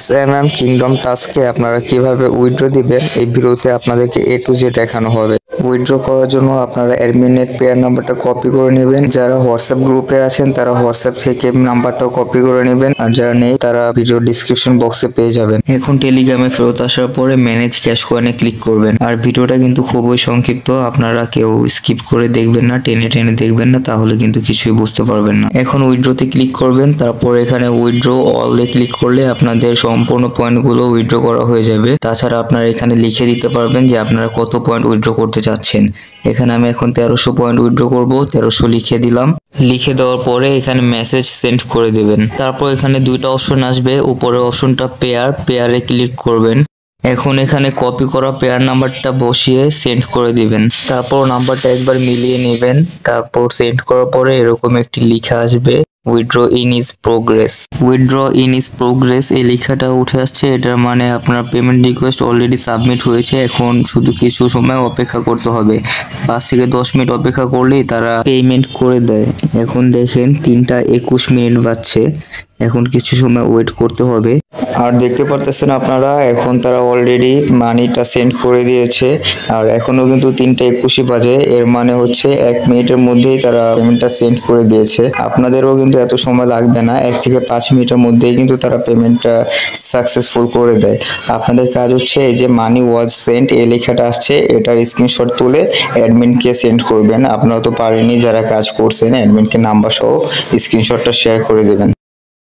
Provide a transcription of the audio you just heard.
SMM kingdom টাস্কে আপনারা কিভাবে withdraw দিবেন এই ভিডিওতে আপনাদেরকে A to Z দেখানো হবে। উইথড্র করার জন্য আপনারা অ্যাডমিনের পেয়ার নাম্বারটা কপি করে নেবেন। যারা হোয়াটসঅ্যাপ গ্রুপে আছেন তারা হোয়াটসঅ্যাপ থেকে নাম্বারটাও কপি করে নেবেন, আর যারা নেই তারা ভিডিও ডিসক্রিপশন বক্সে পেয়ে যাবেন। এখন টেলিগ্রামে ফেরত আসার পরে ম্যানেজ ক্যাশ কয়েনে ক্লিক করবেন। আর ভিডিওটা কিন্তু খুবই সংক্ষিপ্ত, আপনারা কেউ স্কিপ করে দেখবেন না, টেনে টেনে দেখবেন না, তাহলে কিন্তু কিছুই বুঝতে পারবেন না। এখন উইথড্রতে ক্লিক করবেন, তারপর এখানে উইথড্র অলে ক্লিক করলে আপনাদের সম্পূর্ণ পয়েন্টগুলো উইথড্র করা হয়ে যাবে। তাছাড়া আপনারা এখানে লিখে দিতে পারবেন যে আপনারা কত পয়েন্ট উইথড্র করতে চাচ্ছেন। এখানে আমি এখন 1300 পয়েন্ট উইথড্র করব, 1300 লিখে দিলাম। লিখে দেওয়ার পরে এখানে মেসেজ সেন্ড করে দেবেন। তারপর এখানে দুইটা অপশন আসবে, উপরের অপশনটা পেয়ারে ক্লিক করবেন। এখন এখানে কপি করা পেয়ার নাম্বারটা বসিয়ে সেন্ড করে দিবেন। তারপর নাম্বারটা একবার মিলিয়ে নেবেন। তারপর সেন্ড করার পরে এরকম একটি লেখা আসবে, withdraw in is progress. Withdraw in is progress এই লেখাটা উঠে আসছে, এটার মানে আপনার পেমেন্ট রিকোয়েস্ট অলরেডি সাবমিট হয়েছে। এখন শুধু কিছু সময় অপেক্ষা করতে হবে, 5 থেকে 10 মিনিট অপেক্ষা করলেই তারা পেমেন্ট করে দেয়। এখন দেখেন 3টা 21 মিনিট বাজছে, এখন কিছু সময় ওয়েট করতে হবে। আর দেখতে পারতেছেন আপনারা এখন তারা অলরেডি মানিটা সেন্ড করে দিয়েছে, আর এখনো কিন্তু 3টা 21 বাজে। এর মানে হচ্ছে 1 মিনিটের মধ্যেই তারা পেমেন্টটা সেন্ড করে দিয়েছে। আপনাদেরও কিন্তু এত সময় লাগবে না, 1 থেকে 5 মিনিটের মধ্যেই কিন্তু তারা পেমেন্টটা সাকসেসফুল করে দেয়। আপনাদের কাজ হচ্ছে এই যে মানি ওয়াজ সেন্ট এই লেখাটা আসছে, এটার স্ক্রিনশট তুলে অ্যাডমিনকে সেন্ড করবেন। আপনারা তো পারেনই, যারা কাজ করছেন অ্যাডমিনকে নাম্বার সহ স্ক্রিনশটটা শেয়ার করে দেবেন।